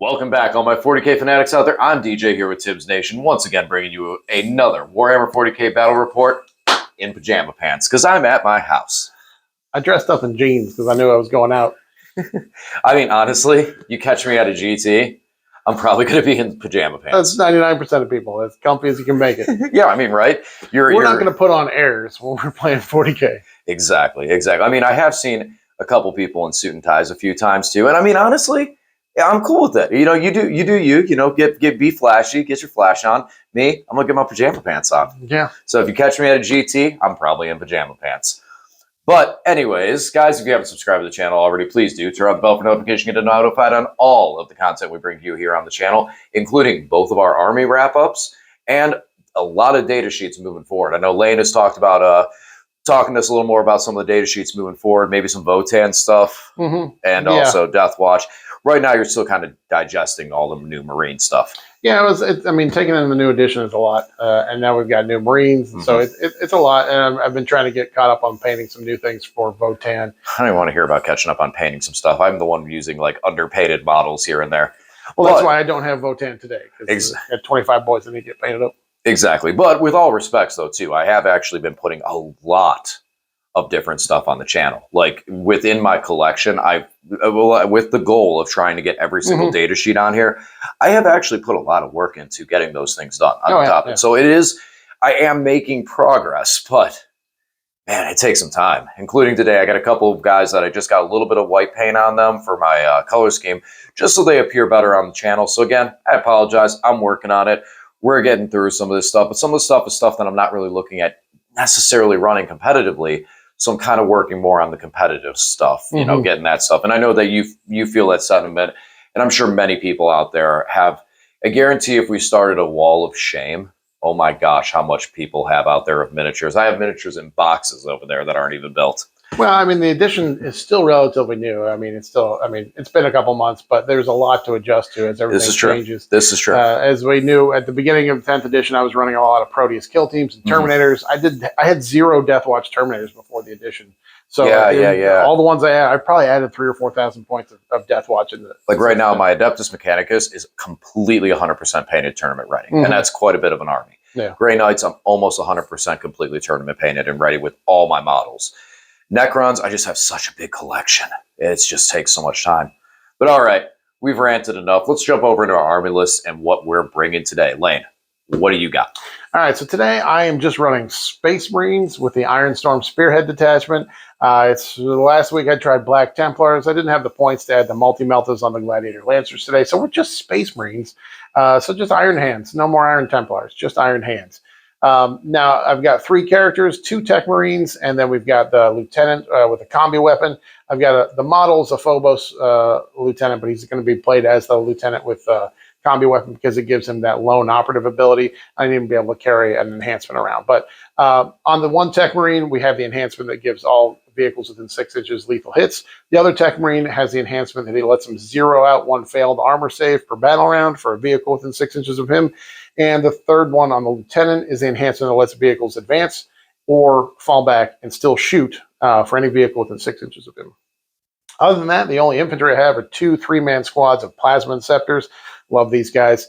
Welcome back, all my 40k fanatics out there. I'm DJ here with Tibbs Nation, once again bringing you another Warhammer 40k battle report in pajama pants, because I'm at my house. I dressed up in jeans because I knew I was going out. I mean, honestly, you catch me at a GT, I'm probably going to be in pajama pants. That's 99% of people. As comfy as you can make it. Yeah, I mean, right? We're not going to put on airs when we're playing 40k. Exactly. I mean, I have seen a couple people in suit and ties a few times too, and I mean, honestly, yeah, I'm cool with that. You know, you do you. You know, be flashy, get your flash on. Me, I'm gonna get my pajama pants on. Yeah. So if you catch me at a GT, I'm probably in pajama pants. But anyways, guys, if you haven't subscribed to the channel already, please do. Turn on the bell for notification, get notified on all of the content we bring to you here on the channel, including both of our army wrap-ups and a lot of data sheets moving forward. I know Lane has talked about talking to us a little more about some of the data sheets moving forward, maybe some Votan stuff, and also Death Watch. Right now, you're still kind of digesting all the new Marine stuff. Yeah, I mean, taking in the new edition is a lot, and now we've got new Marines, so it's a lot. And I've been trying to get caught up on painting some new things for Votan. I don't even want to hear about catching up on painting some stuff. I'm the one using like underpainted models here and there. Well, that's why I don't have Votan today, because I got 25 boys that need to get painted up. Exactly. But with all respects, though, too, I have actually been putting a lot of different stuff on the channel. Like within my collection, with the goal of trying to get every single data sheet on here, I have actually put a lot of work into getting those things done on top. Yeah. So I am making progress, but man, it takes some time. Including today, I got a couple of guys that I just got a little bit of white paint on them for my color scheme, just so they appear better on the channel. So again, I apologize. I'm working on it. We're getting through some of this stuff, but some of the stuff is stuff that I'm not really looking at necessarily running competitively. So I'm kind of working more on the competitive stuff, you know, getting that stuff. And I know that you feel that sentiment, and I'm sure many people out there have. I guarantee if we started a wall of shame, oh my gosh, how much people have out there of miniatures. I have miniatures in boxes over there that aren't even built. Well, I mean, the edition is still relatively new. I mean, it's been a couple months, but there's a lot to adjust to as everything changes. This is true. As we knew at the beginning of 10th edition, I was running a lot of Proteus kill teams and Terminators. I had 0 Death Watch Terminators before the edition. So all the ones I had, I probably added 3,000 or 4,000 points of Death Watch in the. Like right now, my Adeptus Mechanicus is completely 100% painted tournament ready, and that's quite a bit of an army. Yeah. Grey Knights, I'm almost 100% completely tournament painted and ready with all my models. Necrons, I just have such a big collection. It just takes so much time. But all right, we've ranted enough. Let's jump over into our army list and what we're bringing today. Lane, what do you got? All right, so today I am just running Space Marines with the Iron Storm Spearhead detachment. Last week I tried Black Templars. I didn't have the points to add the multi-meltas on the Gladiator Lancers today, so we're just Space Marines. So just Iron Hands, no more Iron Templars, just Iron Hands. Now I've got 3 characters, 2 Tech Marines, and then we've got the Lieutenant with a combi weapon. I've got the model's a Phobos Lieutenant, but he's going to be played as the Lieutenant with combi weapon because it gives him that lone operative ability. I need to be able to carry an enhancement around. But on the 1 Tech Marine, we have the enhancement that gives all vehicles within 6 inches lethal hits. The other Tech Marine has the enhancement that he lets him 0 out 1 failed armor save per battle round for a vehicle within 6 inches of him. And the third one on the Lieutenant is the enhancement that lets vehicles advance or fall back and still shoot for any vehicle within 6 inches of him. Other than that, the only infantry I have are 2 3-man squads of Plasma Inceptors. Love these guys.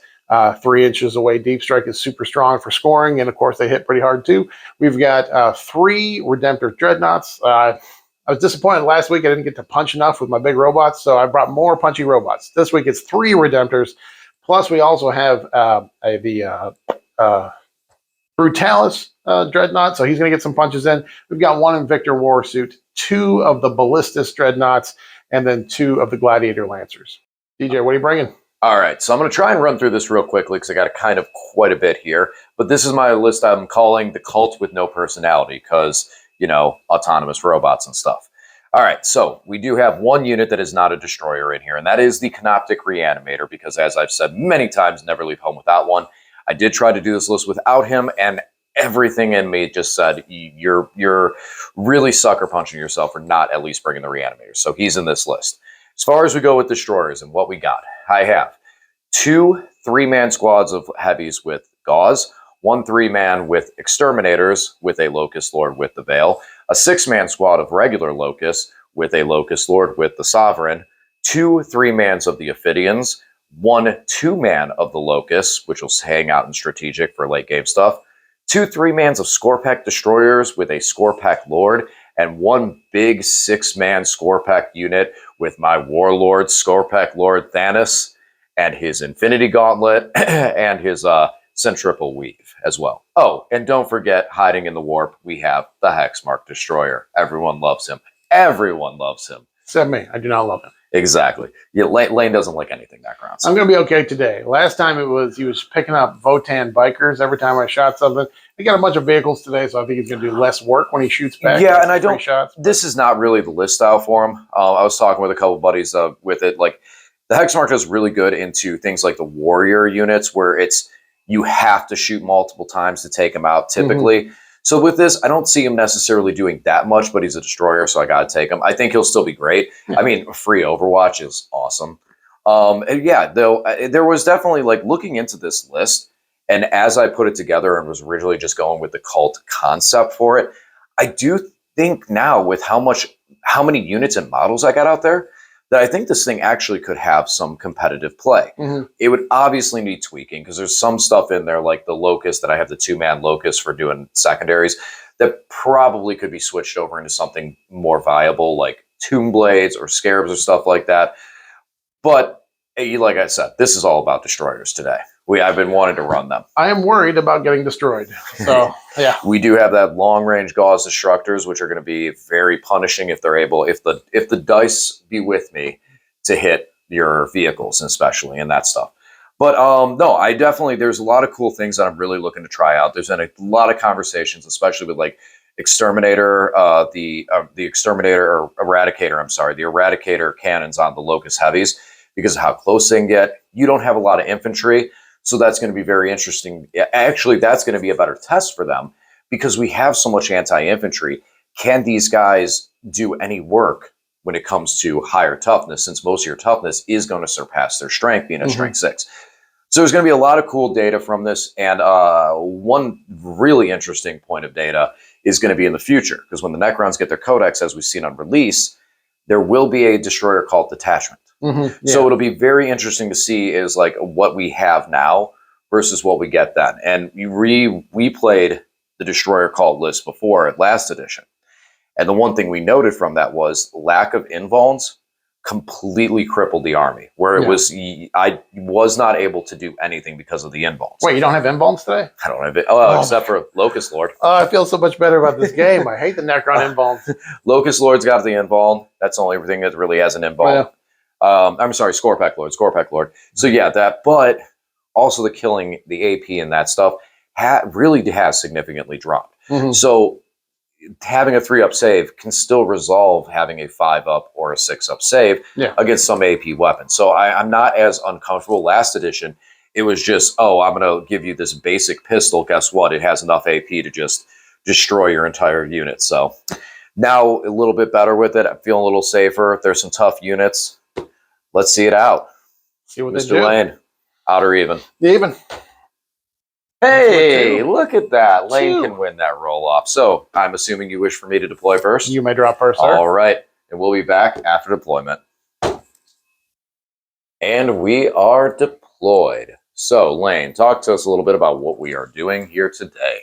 3 inches away deep strike is super strong for scoring, and of course they hit pretty hard too. We've got 3 Redemptor Dreadnoughts. I was disappointed last week I didn't get to punch enough with my big robots, so I brought more punchy robots. This week it's 3 Redemptors. Plus, we also have the Brutalis Dreadnought, so he's going to get some punches in. We've got 1 Invictor Warsuit, 2 of the Ballistus Dreadnoughts, and then 2 of the Gladiator Lancers. DJ, what are you bringing? All right, so I'm going to try and run through this real quickly because I got kind of quite a bit here. But this is my list I'm calling the Cult with No Personality because, you know, autonomous robots and stuff. All right, so we do have 1 unit that is not a destroyer in here, and that is the Canoptic Reanimator, because as I've said many times, never leave home without one. I did try to do this list without him, and everything in me just said, you're really sucker punching yourself for not at least bringing the Reanimator. So he's in this list. As far as we go with destroyers and what we got, I have 2 3-man squads of heavies with Gauze, 1 3-man with Exterminators with a Locust Lord with the Veil, a 6-man squad of regular Locusts with a Locust Lord with the Sovereign, 2 3-mans of the Ophidians, 1 2-man of the Locust, which will hang out in strategic for late game stuff, 2 3-mans of Scorpack Destroyers with a Scorpack Lord, and 1 big 6-man Scorpack unit with my Warlord, Scorpack Lord Thanos, and his Infinity Gauntlet, and his Centriple Weave as well. Oh, and don't forget, hiding in the Warp, we have the Hexmark Destroyer. Everyone loves him. Everyone loves him. Except me. I do not love him. Exactly. Yeah, Lane doesn't like anything Necrons. I'm going to be okay today. Last time he was picking up Votan bikers every time I shot something. He got a bunch of vehicles today, so I think he's going to do less work when he shoots back. Yeah, and I don't. Shots, this is not really the list style for him. I was talking with a couple buddies with it. Like the Hexmark is really good into things like the warrior units, where it's you have to shoot multiple times to take him out typically. Mm-hmm. So with this, I don't see him necessarily doing that much, but he's a destroyer, so I got to take him. I think he'll still be great. Yeah. I mean, free Overwatch is awesome. And yeah, though, there was definitely like looking into this list, and as I put it together and was originally just going with the cult concept for it, I do think now with how many units and models I got out there, that I think this thing actually could have some competitive play. Mm-hmm. It would obviously need tweaking because there's some stuff in there like the Locust that I have the 2-man Locust for doing secondaries that probably could be switched over into something more viable like Tomb Blades or Scarabs or stuff like that. But like I said, this is all about destroyers today. I've been wanting to run them. I am worried about getting destroyed. So, yeah. We do have that long-range Gauze Destructors, which are going to be very punishing if they're able, if the dice be with me to hit your vehicles, especially, and that stuff. But no, I definitely, there's a lot of cool things that I'm really looking to try out. There's been a lot of conversations, especially with like Exterminator, the Exterminator or Eradicator, the Eradicator cannons on the Locust Heavies, because of how close they can get. You don't have a lot of infantry. So that's going to be very interesting. Actually, that's going to be a better test for them because we have so much anti-infantry. Can these guys do any work when it comes to higher toughness, since most of your toughness is going to surpass their strength, being a strength 6? So there's going to be a lot of cool data from this. And one really interesting point of data is going to be in the future, because when the Necrons get their codex, as we've seen on release, there will be a destroyer called Detachment. Mm-hmm, yeah. So it'll be very interesting to see is like what we have now versus what we get then. And we played the Destroyer Cult list before at last edition. And the one thing we noted from that was lack of invulns completely crippled the army, where it was, I was not able to do anything because of the invulns. Wait, you don't have invulns today? I don't have it. Oh, except for Locust Lord. Oh, I feel so much better about this game. I hate the Necron invulns. Locust Lord's got the invuln. That's the only thing that really has an invuln. Yeah. I'm sorry, Scorpack Lord. So yeah, that, but also the killing, the AP and that stuff really has significantly dropped. Mm-hmm. So having a 3-up save can still resolve having a 5-up or a 6-up save against some AP weapons. So I'm not as uncomfortable. Last edition, it was just, oh, I'm going to give you this basic pistol. Guess what? It has enough AP to just destroy your entire unit. So now a little bit better with it. I'm feeling a little safer. There's some tough units. Let's see it out. See what Mr. Lane, out or even? Even. Hey, look at that. Lane can win that roll-off. So I'm assuming you wish for me to deploy first? You may drop first, sir. All right. And we'll be back after deployment. And we are deployed. So, Lane, talk to us a little bit about what we are doing here today.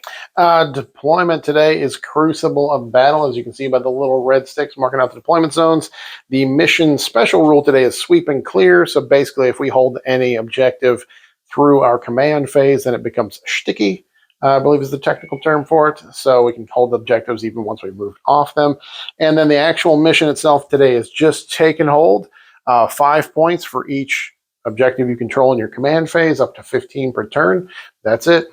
Deployment today is Crucible of Battle, as you can see by the little red sticks marking out the deployment zones. The mission special rule today is sweep and clear. So basically, if we hold any objective through our command phase, then it becomes sticky, I believe is the technical term for it. So we can hold objectives even once we've moved off them. And then the actual mission itself today is just take and hold. 5 points for each objective you control in your command phase, up to 15 per turn. That's it.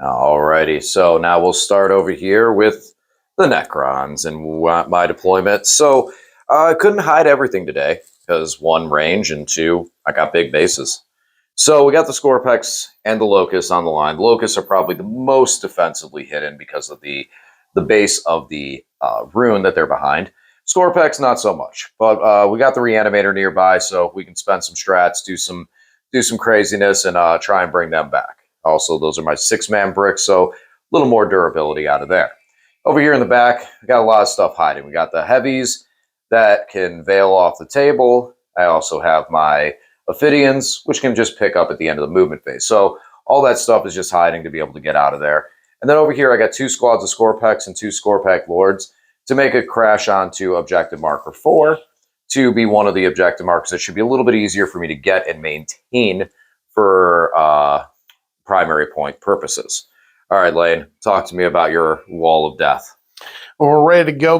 Alrighty, so now we'll start over here with the Necrons and my deployment. So I couldn't hide everything today because 1, range, and 2, I got big bases. So we got the Scorpex and the Locusts on the line. The Locusts are probably the most defensively hidden because of the base of the rune that they're behind. Scorpex, not so much, but we got the Reanimator nearby, so we can spend some strats, do some craziness, and try and bring them back. Also, those are my 6-man bricks, so a little more durability out of there. Over here in the back, we got a lot of stuff hiding. We got the heavies that can veil off the table. I also have my Ophidians, which can just pick up at the end of the movement phase. So all that stuff is just hiding to be able to get out of there. And then over here, I got 2 squads of Scorpex and 2 Scorpec Lords to make a crash onto objective marker 4 to be one of the objective markers that should be a little bit easier for me to get and maintain for primary point purposes. All right, Lane, talk to me about your wall of death. We're ready to go.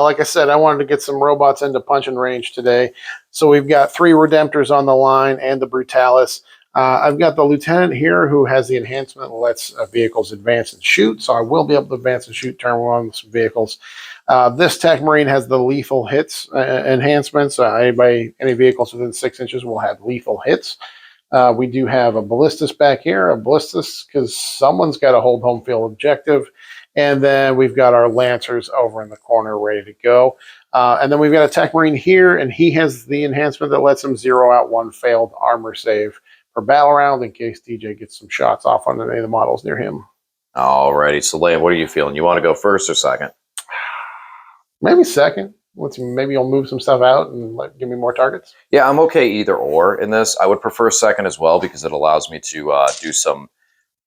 Like I said, I wanted to get some robots into punching range today. So we've got 3 Redemptors on the line and the Brutalis. I've got the Lieutenant here who has the enhancement that lets vehicles advance and shoot. So I will be able to advance and shoot turn 1 with some vehicles. This Tech Marine has the lethal hits enhancements. Any vehicles within 6 inches will have lethal hits. We do have a Ballistus back here, a Ballistus because someone's got to hold home field objective. And then we've got our Lancers over in the corner ready to go. And then we've got a Tech Marine here, and he has the enhancement that lets him 0 out 1 failed armor save per battle round in case DJ gets some shots off on any of the models near him. Alrighty, so Lane, what are you feeling? You want to go first or second? Maybe second. Maybe you'll move some stuff out and give me more targets. Yeah, I'm okay either or in this. I would prefer second as well because it allows me to do some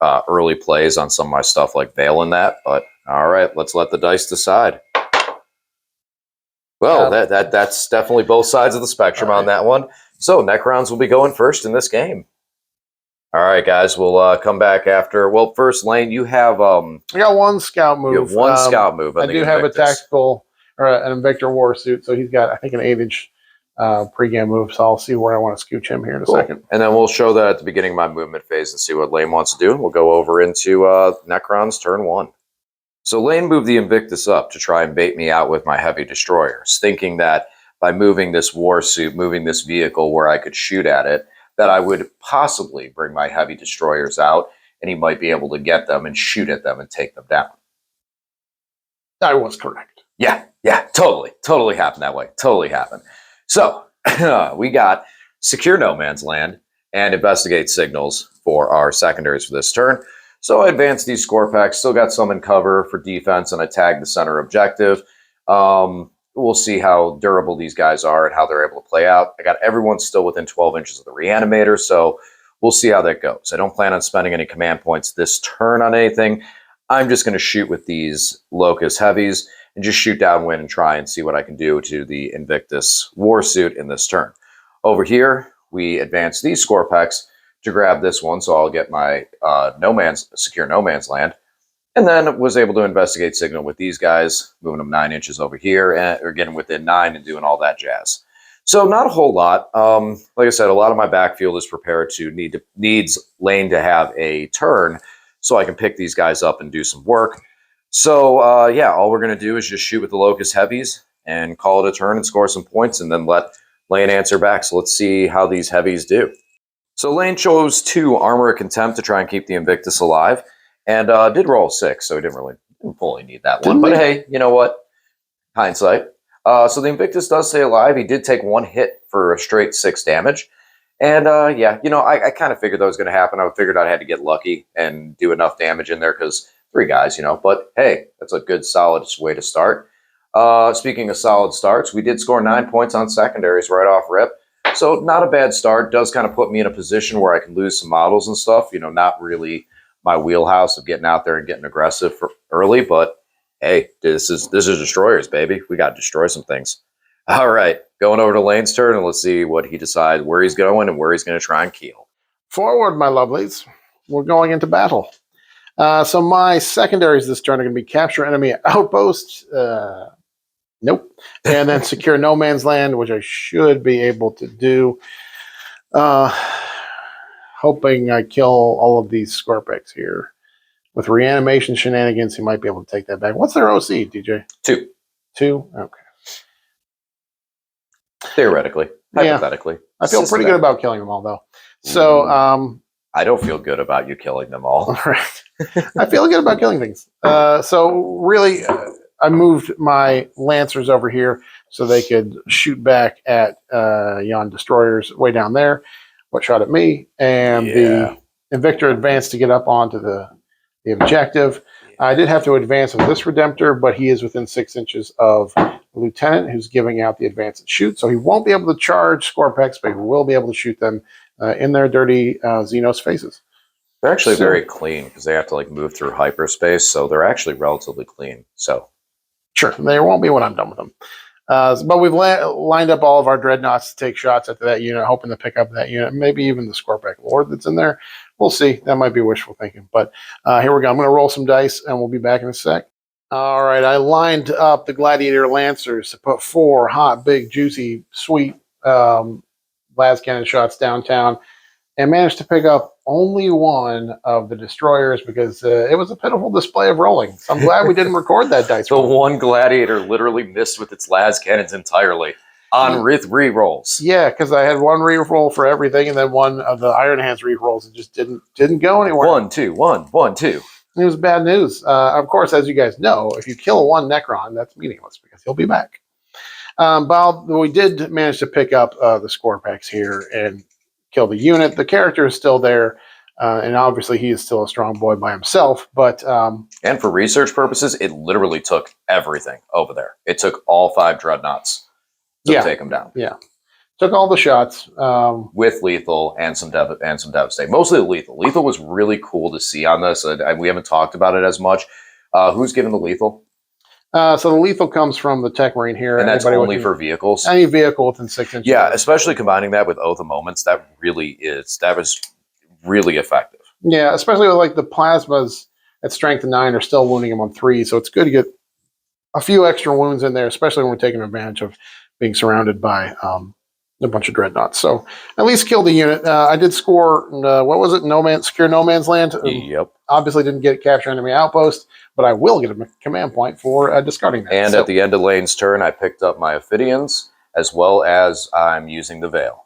early plays on some of my stuff like Veil and that. But all right, let's let the dice decide. Well, that's definitely both sides of the spectrum on that one. So Necrons will be going first in this game. All right, guys, we'll come back after. Well, first, Lane, you have I got 1 scout move. You have 1 scout move. I do have a tactical or an Invictor war suit, so he's got, I think, an 8-inch pregame move. So I'll see where I want to scooch him here in a second. And then we'll show that at the beginning of my movement phase and see what Lane wants to do. We'll go over into Necrons turn 1. So Lane moved the Invictus up to try and bait me out with my heavy destroyers, thinking that by moving this war suit, moving this vehicle where I could shoot at it, that I would possibly bring my heavy destroyers out and he might be able to get them and shoot at them and take them down. I was correct. Yeah, totally happened that way. Totally happened. So we got secure no man's land and investigate signals for our secondaries for this turn. So I advanced these Scorpex, still got some in cover for defense, and I tagged the center objective. We'll see how durable these guys are and how they're able to play out. I got everyone still within 12 inches of the reanimator, so we'll see how that goes. I don't plan on spending any command points this turn on anything. I'm just going to shoot with these Locust Heavies and just shoot downwind and try and see what I can do to the Invictus Warsuit in this turn. Over here, we advance these Scorpex to grab this one, so I'll get my secure no man's land. And then was able to investigate signal with these guys, moving them 9 inches over here, or getting within 9 and doing all that jazz. So not a whole lot. Like I said, a lot of my backfield is prepared to needs Lane to have a turn so I can pick these guys up and do some work. So yeah, all we're going to do is just shoot with the Locust Heavies and call it a turn and score some points and then let Lane answer back. So let's see how these Heavies do. So Lane chose 2 Armor of Contempt to try and keep the Invictus alive. And did roll 6, so he didn't fully need that one. But hey, you know what? Hindsight. So the Invictus does stay alive. He did take 1 hit for a straight 6 damage. And yeah, you know, I kind of figured that was going to happen. I figured I had to get lucky and do enough damage in there because 3 guys, you know. But hey, that's a good, solid way to start. Speaking of solid starts, we did score 9 points on secondaries right off rip. So not a bad start. Does kind of put me in a position where I can lose some models and stuff. You know, not really my wheelhouse of getting out there and getting aggressive for early, but hey, this is destroyers, baby. We got to destroy some things. All right, going over to Lane's turn, and let's see what he decides, where he's going and where he's going to try and keel. Forward, my lovelies. We're going into battle. So my secondaries this turn are going to be capture enemy outpost. Nope. And then secure no man's land, which I should be able to do. Hoping I kill all of these Scorpex here. With reanimation shenanigans, he might be able to take that back. What's their OC, DJ? 2. 2? Okay. Theoretically. Hypothetically. Yeah. I feel pretty good about killing them all, though. So, I don't feel good about you killing them all. All right. I feel good about killing things. So, really, I moved my Lancers over here so they could shoot back at yon destroyers way down there. What shot at me, and the Invictor advanced to get up onto the objective. I did have to advance with this Redemptor, but he is within 6 inches of lieutenant who's giving out the advance and shoot. So he won't be able to charge Scorpex, but he will be able to shoot them in their dirty Xenos faces. They're actually very clean because they have to like move through hyperspace, so they're actually relatively clean. So sure, there won't be when I'm done with them. But we've lined up all of our dreadnoughts to take shots at that unit, hoping to pick up that unit, maybe even the Scorpec Lord that's in there. We'll see. That might be wishful thinking. But here we go. I'm going to roll some dice, and we'll be back in a sec. All right, I lined up the Gladiator Lancers to put 4 hot, big, juicy, sweet las cannon shots downtown, and managed to pick up only one of the destroyers because it was a pitiful display of rolling. So I'm glad we didn't record that dice roll. The one Gladiator literally missed with its las cannons entirely on re-rolls. Yeah, because I had one re-roll for everything, and then one of the Iron Hands re-rolls and just didn't go anywhere. 1, 2, 1, 1, 2. It was bad news. Of course, as you guys know, if you kill one Necron, that's meaningless because he'll be back. But we did manage to pick up the Scorpex here and kill the unit. The character is still there, and obviously he is still a strong boy by himself. But and for research purposes, it literally took everything over there. It took all 5 dreadnoughts to take them down. Yeah, took all the shots with lethal and some devastate. Mostly the lethal. Lethal was really cool to see on this. We haven't talked about it as much. Who's giving the lethal? So the lethal comes from the Tech Marine here. And that's only for vehicles? Any vehicle within 6 inches. Yeah, especially combining that with Oath of Moments, that was really effective. Yeah, especially with like the plasmas at strength 9 are still wounding him on 3, so it's good to get a few extra wounds in there, especially when we're taking advantage of being surrounded by a bunch of dreadnoughts. So at least killed the unit. I did score, what was it? Secure No Man's Land. Yep. Obviously didn't get capture enemy outpost, but I will get a command point for discarding that. And at the end of Lane's turn, I picked up my Ophidians, as well as I'm using the Veil.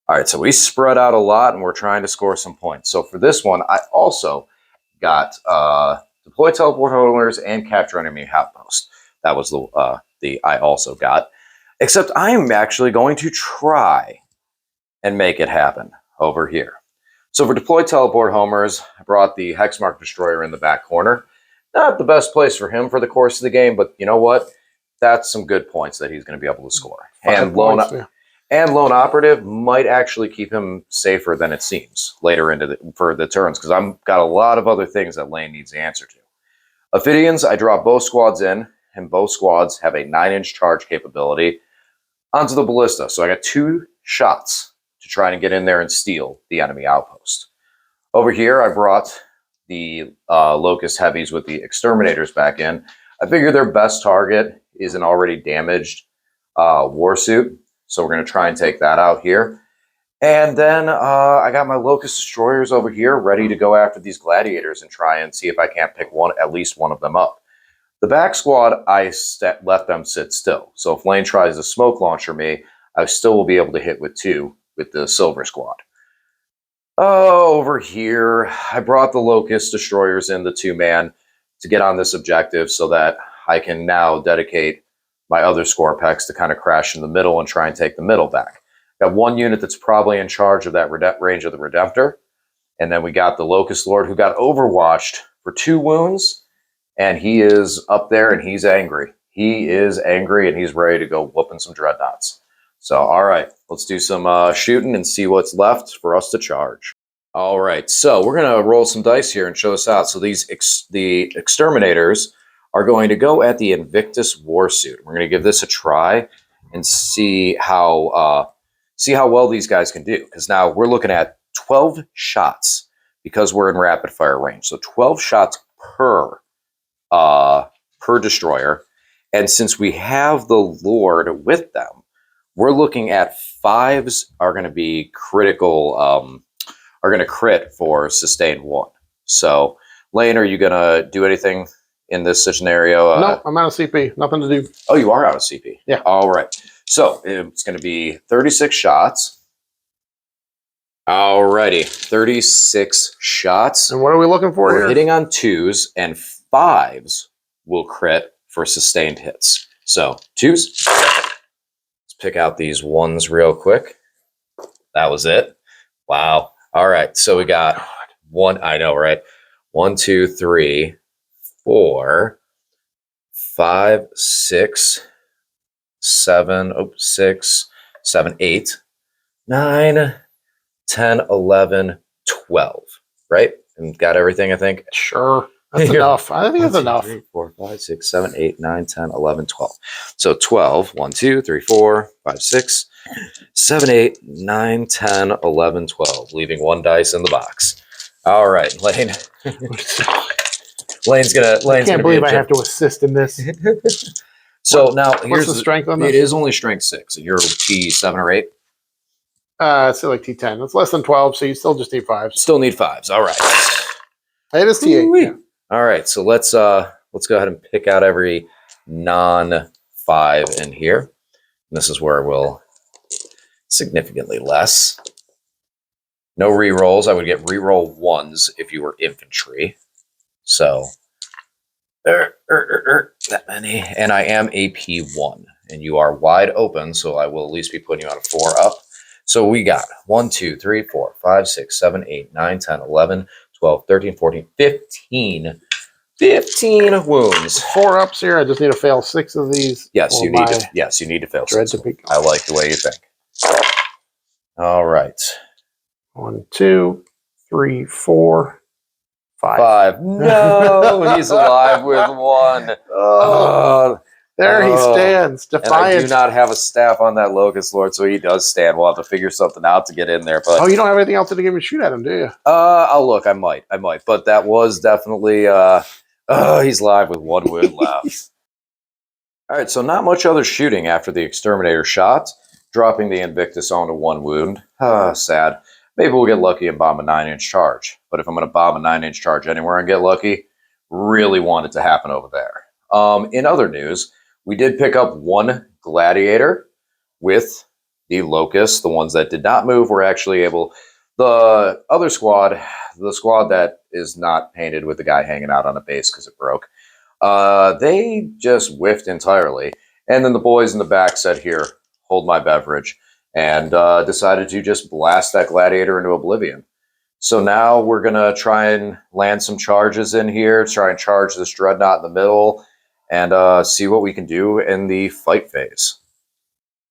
All right, so we spread out a lot, and we're trying to score some points. So for this one, I also got deploy teleport holders and capture enemy outpost. That was the I also got. Except I am actually going to try and make it happen over here. So for deploy teleport homers, I brought the Hexmark Destroyer in the back corner. Not the best place for him for the course of the game, but you know what? That's some good points that he's going to be able to score. And Lone Operative might actually keep him safer than it seems later for the turns, because I've got a lot of other things that Lane needs the answer to. Ophidians, I drop both squads in, and both squads have a 9-inch charge capability onto the ballista. So I got 2 shots to try and get in there and steal the enemy outpost. Over here, I brought the Locust Heavies with the Exterminators back in. I figure their best target is an already damaged Warsuit. So we're going to try and take that out here. And then I got my Locust Destroyers over here ready to go after these Gladiators and try and see if I can't pick at least one of them up. The back squad, I let them sit still. So if Lane tries to smoke launcher me, I still will be able to hit with 2 with the Silver Squad. Oh, over here, I brought the Locust Destroyers in, the 2-man, to get on this objective so that I can now dedicate my other Scorpex to kind of crash in the middle and try and take the middle back. Got 1 unit that's probably in charge of that range of the Redemptor. And then we got the Locust Lord who got overwatched for 2 wounds. And he is up there and he's angry. He is angry and he's ready to go whooping some dreadnoughts. So, all right, let's do some shooting and see what's left for us to charge. All right, so we're going to roll some dice here and show this out. So the Exterminators are going to go at the Invictus Warsuit. We're going to give this a try and see how well these guys can do. Because now we're looking at 12 shots because we're in rapid fire range. So 12 shots per destroyer. And since we have the Lord with them, we're looking at 5s are going to be critical, are going to crit for sustained 1. So, Lane, are you going to do anything in this scenario? No, I'm out of CP. Nothing to do. Oh, you are out of CP? Yeah. All right. So, it's going to be 36 shots. Alrighty, 36 shots. And what are we looking for here? We're hitting on 2s, and 5s will crit for sustained hits. So, 2s. Let's pick out these 1s real quick. That was it. Wow. All right, so we got 1, I know, right? 1, 2, 3, 4, 5, 6, 7, 6, 7, 8, 9, 10, 11, 12. Right? And got everything, I think. Sure. That's enough. I think that's enough. 3, 4, 5, 6, 7, 8, 9, 10, 11, 12. So 12. 1, 2, 3, 4, 5, 6, 7, 8, 9, 10, 11, 12. Leaving one dice in the box. All right, Lane. Lane's I can't believe I have to assist in this. So now What's here's the strength on this? It is only strength 6. And you're T7 or 8? It's like T10. It's less than 12, so you still just need 5s. Still need 5s. All right. It is T8. Yeah. All right, so let's go ahead and pick out every non-5 in here. And this is where we'll significantly less. No rerolls. I would get reroll 1s if you were infantry. So that many. And I am AP 1. And you are wide open, so I will at least be putting you on a 4 up. So we got 1, 2, 3, 4, 5, 6, 7, 8, 9, 10, 11, 12, 13, 14, 15. 15 wounds. 4 ups here. I just need to fail 6 of these. Yes, you need to. Yes, you need to fail 6. I like the way you think. All right. 1, 2, 3, 4, 5. 5. No, he's alive with 1. There he stands, defiant. And I do not have a staff on that Locust Lord, so he does stand. We'll have to figure something out to get in there. But you don't have anything else to give me shoot at him, do you? I'll look. I might. But that was definitely. He's live with 1 wound left. All right, so not much other shooting after the Exterminator shot, dropping the Invictus onto 1 wound. Sad. Maybe we'll get lucky and bomb a 9-inch charge. But if I'm going to bomb a 9-inch charge anywhere and get lucky, really want it to happen over there. In other news, we did pick up 1 Gladiator with the Locust. The ones that did not move were actually able. The other squad, the squad that is not painted with the guy hanging out on a base because it broke, they just whiffed entirely. And then the boys in the back said, here, hold my beverage, and decided to just blast that Gladiator into oblivion. So now we're going to try and land some charges in here, try and charge this Dreadnought in the middle, and see what we can do in the fight phase.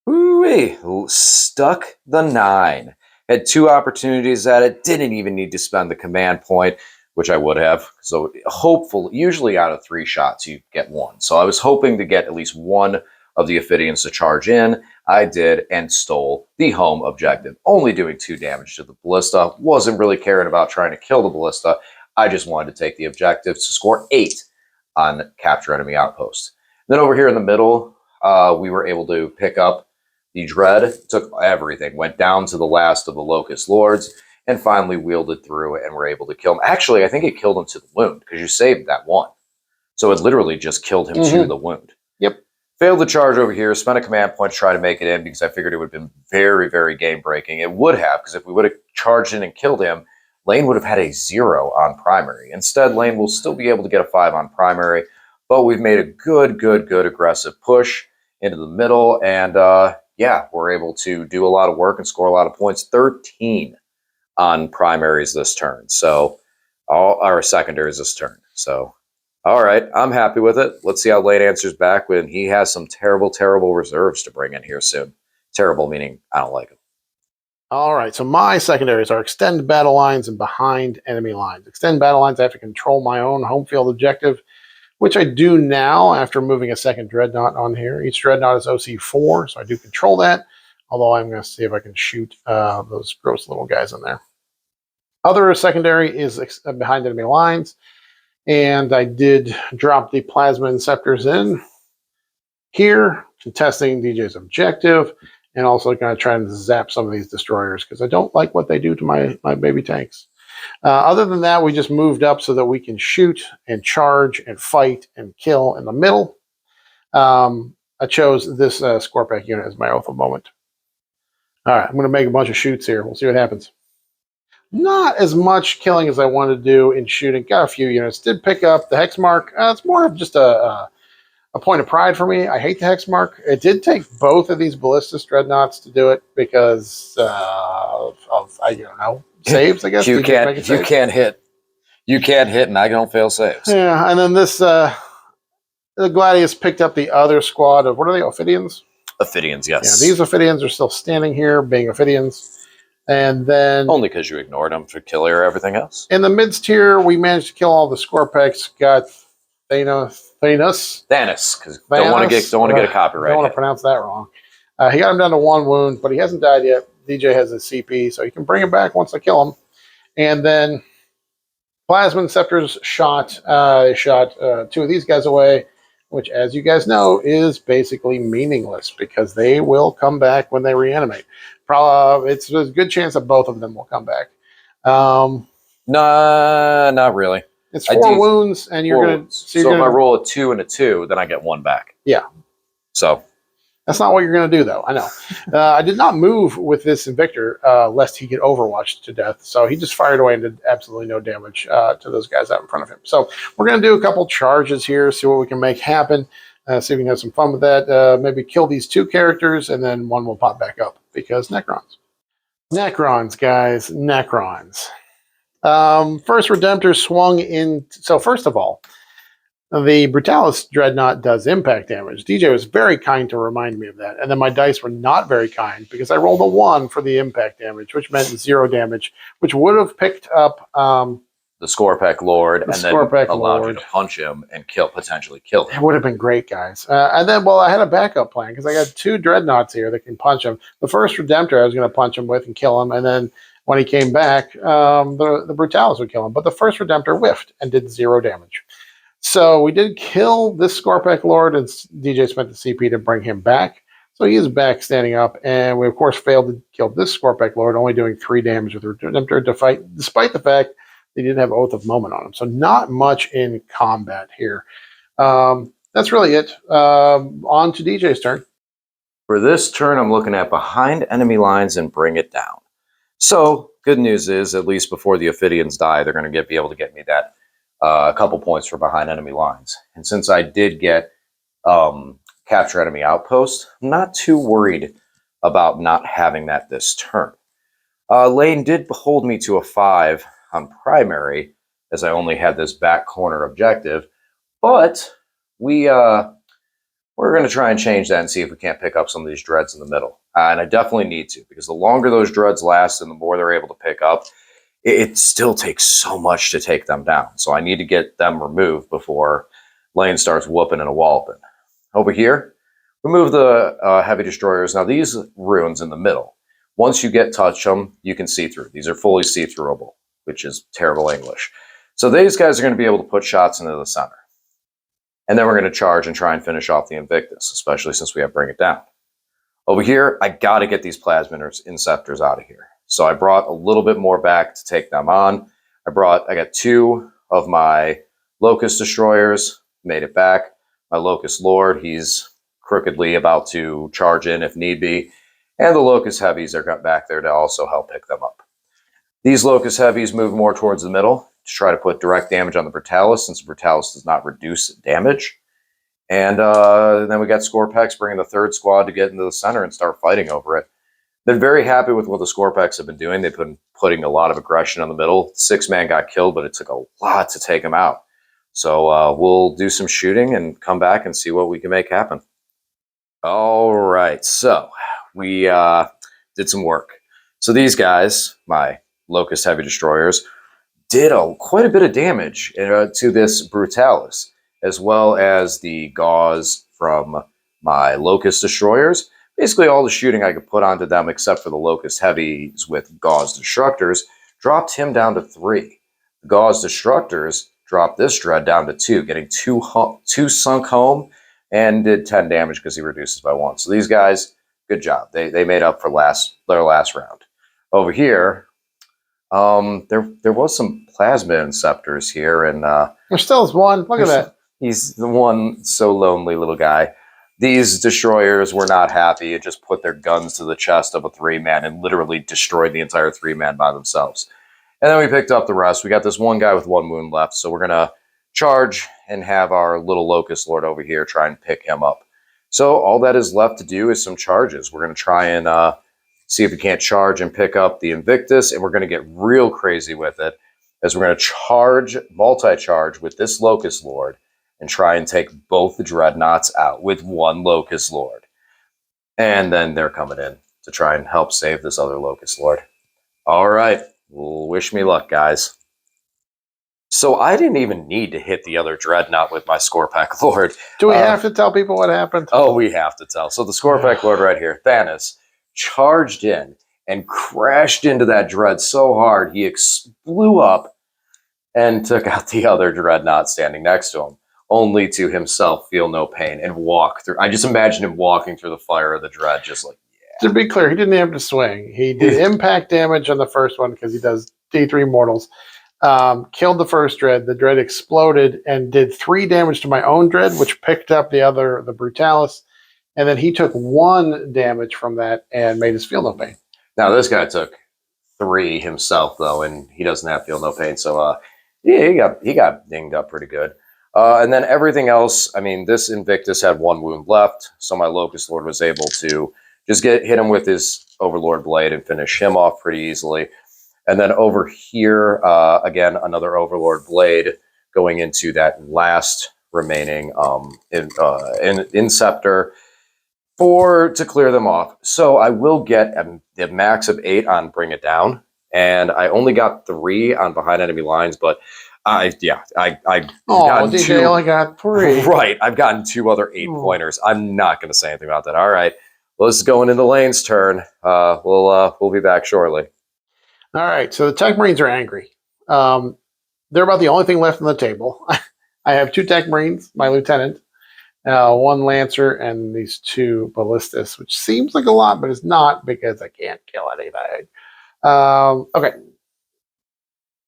Ooh-wee. Stuck the 9. Had 2 opportunities at it. Didn't even need to spend the command point, which I would have. So hopefully, usually out of 3 shots, you get 1. So I was hoping to get at least 1 of the Ophidians to charge in. I did, and stole the home objective. Only doing 2 damage to the Ballista. Wasn't really caring about trying to kill the Ballista. I just wanted to take the objectives to score 8 on capture enemy outposts. Then over here in the middle, we were able to pick up the Dread, took everything, went down to the last of the Locust Lords, and finally wielded through and were able to kill him. Actually, I think it killed him to the wound, because you saved that 1. So it literally just killed him to the wound. Yep. Failed the charge over here, spent a command point to try to make it in, because I figured it would have been very, very game-breaking. It would have, because if we would have charged in and killed him, Lane would have had a 0 on primary. Instead, Lane will still be able to get a 5 on primary, but we've made a good aggressive push into the middle, and yeah, we're able to do a lot of work and score a lot of points. 13 on primaries this turn. So all our secondaries this turn. So, all right, I'm happy with it. Let's see how Lane answers back when he has some terrible reserves to bring in here soon. Terrible meaning I don't like them. All right, so my secondaries are extend battle lines and behind enemy lines. Extend battle lines, I have to control my own home field objective, which I do now after moving a second Dreadnought on here. Each Dreadnought is OC4, so I do control that, although I'm going to see if I can shoot those gross little guys in there. Other secondary is behind enemy lines, and I did drop the Plasma Inceptors in here, contesting DJ's objective, and also going to try and zap some of these destroyers, because I don't like what they do to my baby tanks. Other than that, we just moved up so that we can shoot and charge and fight and kill in the middle. I chose this Scorpack unit as my Oath of Moment. All right, I'm going to make a bunch of shoots here. We'll see what happens. Not as much killing as I wanted to do in shooting. Got a few units. Did pick up the Hex Mark. It's more of just a point of pride for me. I hate the Hex Mark. It did take both of these Ballistus Dreadnoughts to do it because of I don't know, saves, I guess. You can't hit, and I don't fail saves. Yeah, and then this the Gladius picked up the other squad of, what are they, Ophidians? Ophidians, yes. Yeah, these Ophidians are still standing here, being Ophidians. And then... Only because you ignored them for killer everything else. In the mids tier, we managed to kill all the Scorpex, got Thanos, because don't want to get a copyright. Don't want to pronounce that wrong. He got him down to 1 wound, but he hasn't died yet. DJ has a CP, so you can bring him back once I kill him. And then Plasma Scepters shot. They shot 2 of these guys away, which, as you guys know, is basically meaningless because they will come back when they reanimate. It's a good chance that both of them will come back. Nah, not really. It's 4 wounds, and you're going to... So if I roll a 2 and a 2, then I get 1 back. Yeah. So... That's not what you're going to do, though. I know. I did not move with this Invictor, lest he get overwatched to death. So he just fired away and did absolutely no damage to those guys out in front of him. So we're going to do a couple charges here, see what we can make happen, see if we can have some fun with that. Maybe kill these 2 characters, and then 1 will pop back up because Necrons. Necrons, guys. Necrons. First Redemptor swung in. So first of all, the Brutalis Dreadnought does impact damage. DJ was very kind to remind me of that. And then my dice were not very kind because I rolled a 1 for the impact damage, which meant 0 damage, which would have picked up the Scorpec Lord and then allowed you to punch him and potentially kill him. It would have been great, guys. And then, well, I had a backup plan because I got 2 Dreadnoughts here that can punch him. The first Redemptor I was going to punch him with and kill him, and then when he came back, the Brutalis would kill him. But the first Redemptor whiffed and did 0 damage. So we did kill this Scorpec Lord, and DJ spent the CP to bring him back. So he is back standing up, and we, of course, failed to kill this Scorpec Lord, only doing 3 damage with the Redemptor despite the fact they did have Oath of Moment on him. So not much in combat here. That's really it. On to DJ's turn. For this turn, I'm looking at behind enemy lines and bring it down. So good news is, at least before the Ophidians die, they're going to be able to get me that a couple points for behind enemy lines. And since I did get capture enemy outpost, I'm not too worried about not having that this turn. Lane did hold me to a 5 on primary, as I only had this back corner objective, but we're going to try and change that and see if we can't pick up some of these dreads in the middle. And I definitely need to, because the longer those dreads last and the more they're able to pick up, it still takes so much to take them down. So I need to get them removed before Lane starts whooping and walloping. Over here, remove the heavy destroyers. Now these runes in the middle, once you touch them, you can see through. These are fully see-throughable, which is terrible English. So these guys are going to be able to put shots into the center. And then we're going to charge and try and finish off the Invictus, especially since we have Bring It Down. Over here, I got to get these Plasminers Inceptors out of here. So I brought a little bit more back to take them on. I got 2 of my Locust Destroyers, made it back. My Locust Lord, he's crookedly about to charge in if need be. And the Locust Heavies are back there to also help pick them up. These Locust Heavies move more towards the middle to try to put direct damage on the Brutalis, since the Brutalis does not reduce damage. And then we got Scorpex bringing the 3rd squad to get into the center and start fighting over it. Been very happy with what the Scorpex have been doing. They've been putting a lot of aggression on the middle. 6-man got killed, but it took a lot to take him out. So we'll do some shooting and come back and see what we can make happen. All right, so we did some work. So these guys, my Locust Heavy Destroyers, did quite a bit of damage to this Brutalis, as well as the gauze from my Locust Destroyers. Basically, all the shooting I could put onto them, except for the Locust Heavies with Gauze Destructors, dropped him down to 3. The Gauze Destructors dropped this dread down to 2, getting 2 sunk home, and did 10 damage because he reduces by 1. So these guys, good job. They made up for their last round. Over here, there was some Plasma Inceptors here, and there still is 1. Look at that. He's the one so lonely little guy. These destroyers were not happy. It just put their guns to the chest of a 3-man and literally destroyed the entire 3-man by themselves. And then we picked up the rest. We got this one guy with 1 wound left, so we're going to charge and have our little Locust Lord over here try and pick him up. So all that is left to do is some charges. We're going to try and see if we can't charge and pick up the Invictus, and we're going to get real crazy with it, as we're going to multi-charge with this Locust Lord, and try and take both the dreadnoughts out with one Locust Lord. And then they're coming in to try and help save this other Locust Lord. All right. Well, wish me luck, guys. So I didn't even need to hit the other dreadnought with my Scorpack Lord. Do we have to tell people what happened? Oh, we have to tell. So the Scorpack Lord right here, Thanos, charged in and crashed into that dread so hard he blew up and took out the other dreadnought standing next to him, only to himself feel no pain and walk through. I just imagine him walking through the fire of the dread, just like, To be clear, he didn't have to swing. He did impact damage on the first one because he does D3 mortals. Killed the first dread. The dread exploded and did 3 damage to my own dread, which picked up the Brutalis. And then he took 1 damage from that and made us feel no pain. Now this guy took 3 himself though, and he doesn't have feel no pain. So yeah, he got dinged up pretty good. And then everything else, I mean, this Invictus had 1 wound left, so my Locust Lord was able to just hit him with his Overlord Blade and finish him off pretty easily. And then over here, again, another Overlord Blade going into that last remaining Inceptor to clear them off. So I will get the max of 8 on Bring It Down, and I only got 3 on Behind Enemy Lines, but DJ only got 3. Right, I've gotten 2 other 8-pointers. I'm not going to say anything about that. All right, well, this is going into Lane's turn. We'll be back shortly. All right, so the Tech Marines are angry. They're about the only thing left on the table. I have 2 Tech Marines, my lieutenant, 1 Lancer, and these 2 Ballistas, which seems like a lot, but it's not because I can't kill anything. Okay.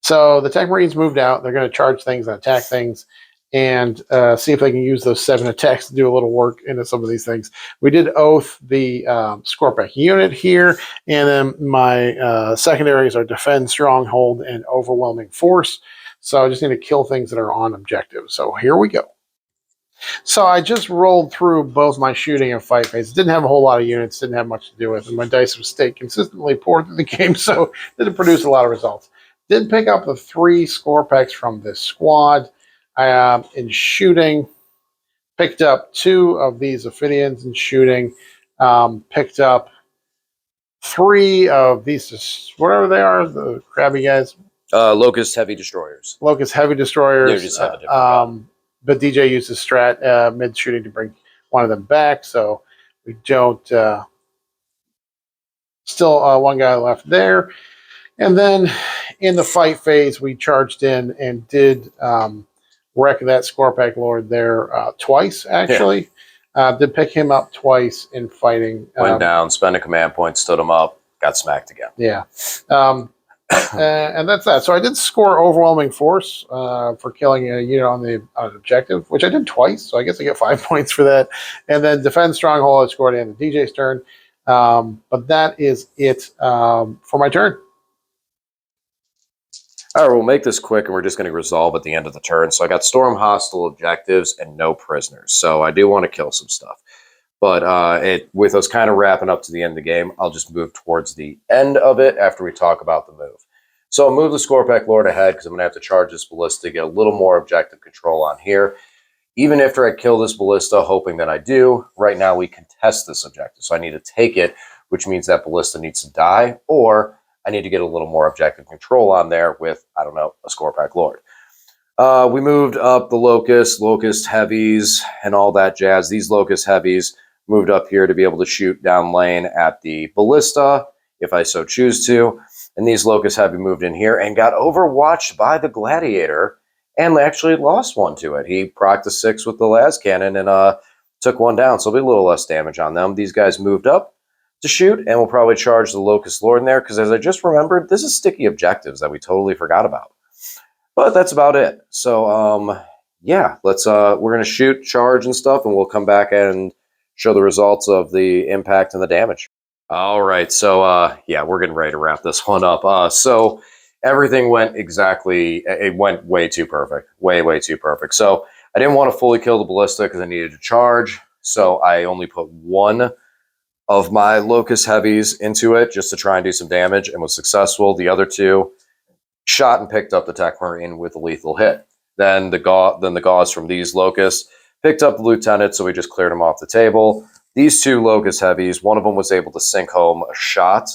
So the Tech Marines moved out. They're going to charge things and attack things and see if they can use those 7 attacks to do a little work into some of these things. We did oath the Scorpack unit here, and then my secondaries are Defend, Stronghold, and Overwhelming Force. So I just need to kill things that are on objective. So here we go. So I just rolled through both my shooting and fight phase. Didn't have a whole lot of units, didn't have much to do with, and my dice have stayed consistently poor through the game, so didn't produce a lot of results. Did pick up the 3 Scorpacks from this squad. In shooting, picked up 2 of these Ophidians in shooting. Picked up 3 of these, whatever they are, the crabby guys. Locust Heavy Destroyers. Locust Heavy Destroyers. They just have a different but DJ uses strat mid shooting to bring one of them back, so we don't. Still 1 guy left there. And then in the fight phase, we charged in and did wreck that Scorpack Lord there twice, actually. Yeah. Did pick him up twice in fighting. Went down, spent a command point, stood him up, got smacked again. Yeah. And that's that. So I did score Overwhelming Force for killing a unit on the objective, which I did twice. So I guess I get 5 points for that. And then Defend Stronghold, I scored in the DJ's turn. But that is it for my turn. All right, we'll make this quick, and we're just going to resolve at the end of the turn. So I got Storm Hostile objectives and no prisoners. So I do want to kill some stuff. But with us kind of wrapping up to the end of the game, I'll just move towards the end of it after we talk about the move. So I'll move the Scorpack Lord ahead because I'm going to have to charge this Ballista to get a little more objective control on here. Even after I kill this Ballista, hoping that I do, right now we contest this objective. So I need to take it, which means that Ballista needs to die, or I need to get a little more objective control on there with, I don't know, a Scorpack Lord. We moved up the Locust Heavies, and all that jazz. These Locust Heavies moved up here to be able to shoot down lane at the Ballista, if I so choose to. And these Locust Heavy moved in here and got overwatched by the Gladiator, and actually lost 1 to it. He procced a 6 with the las cannon and took 1 down, so it'll be a little less damage on them. These guys moved up to shoot, and we'll probably charge the Locust Lord in there, because as I just remembered, this is sticky objectives that we totally forgot about. But that's about it. So, yeah, we're going to shoot, charge, and stuff, and we'll come back and show the results of the impact and the damage. All right, so, yeah, we're getting ready to wrap this one up. So everything went it went way too perfect. Way too perfect. So I didn't want to fully kill the Ballista because I needed to charge, so I only put 1 of my Locust Heavies into it just to try and do some damage, and was successful. The other 2 shot and picked up the Tech Marine with a lethal hit. Then the gauze from these locusts picked up the lieutenant, so we just cleared him off the table. These two locust heavies, one of them was able to sink home a shot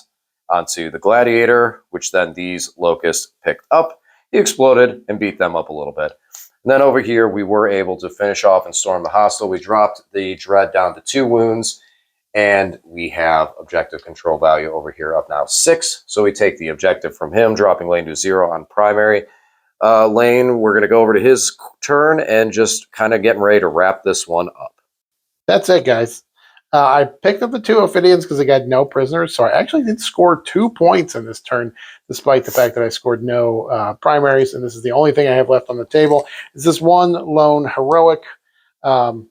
onto the gladiator, which then these locusts picked up. He exploded and beat them up a little bit. And then over here, we were able to finish off and storm the hostile. We dropped the dread down to 2 wounds, and we have objective control value over here of now 6. So we take the objective from him, dropping Lane to 0 on primary. Lane, we're going to go over to his turn and just kind of getting ready to wrap this one up. That's it, guys. I picked up the 2 Ophidians because I got no prisoners, so I actually did score 2 points in this turn, despite the fact that I scored no primaries, and this is the only thing I have left on the table. Is this one lone heroic and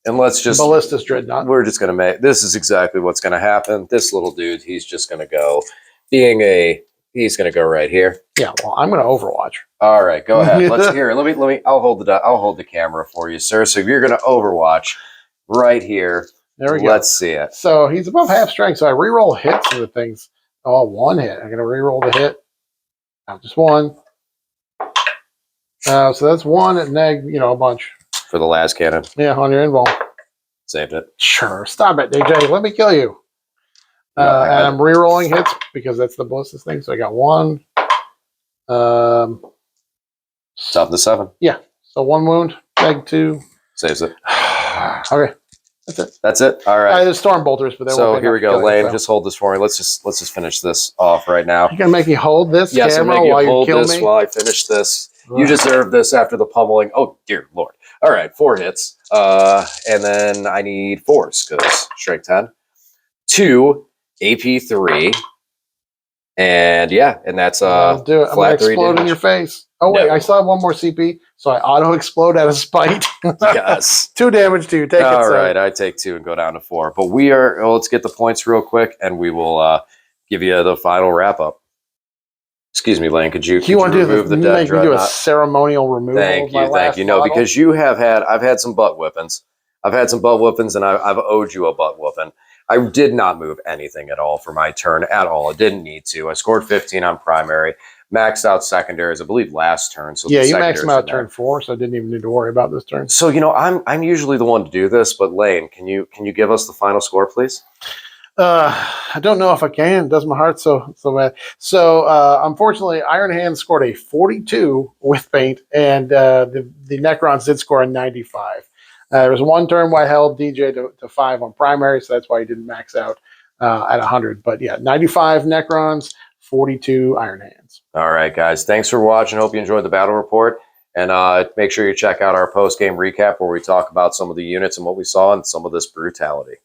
let's just ballistus dreadnought. We're just going to this is exactly what's going to happen. This little dude, he's just going to go, he's going to go right here. Yeah, well, I'm going to Overwatch. All right, go ahead. Let's hear it. Let me. I'll hold the camera for you, sir. So you're going to Overwatch right here. There we go. Let's see it. So he's above half strength, so I reroll hits with things. Oh, 1 hit. I'm going to reroll the hit. Not just 1. So that's 1 at neg, a bunch. For the last cannon. Yeah, on your invul. Saved it. Sure. Stop it, DJ. Let me kill you. No, and I'm rerolling hits because that's the ballistus thing. So I got 1. Top to 7. Yeah. So 1 wound. Neg 2. Saves it. Okay. That's it. That's it. All right. There's storm bolters, but so here we go, Lane. Just hold this for me. Let's just finish this off right now. You're gonna make me hold this yes, camera I'll make while you hold you kill this me? while I finish this. You deserve this after the pummeling. Oh dear Lord! All right, 4 hits, and then I need 4s because strength 10, 2 AP 3, and yeah, and that's I'll do it. I'm gonna flat 3 explode in damage. your face. Oh wait, No. I still have 1 more CP, so I auto explode out of spite. Yes. 2 damage to you. Take it. All right, I take 2 and go down to 4. But we are. Well, let's get the points real quick, and we will give you the final wrap up. Excuse me, Lane. Could you want to remove the dead make me do a dreadnought? ceremonial removal? Thank of my you. last No, model? because I've had some butt whippings. I've had some butt whippings, and I've owed you a butt whipping. I did not move anything at all for my turn at all. I didn't need to. I scored 15 on primary, maxed out secondaries, I believe last turn. So yeah, you maxed them out turn 4, so I didn't even need to worry about this turn. So I'm usually the one to do this, but Lane, can you give us the final score, please? I don't know if I can. It does my heart so bad. So unfortunately, Iron Hand scored a 42 with paint, and the Necrons did score a 95. There was 1 turn where I held DJ to 5 on primary, so that's why he didn't max out at 100. But yeah, 95 Necrons, 42 Iron Hands. All right, guys. Thanks for watching. Hope you enjoyed the battle report. And make sure you check out our post-game recap where we talk about some of the units and what we saw and some of this brutality.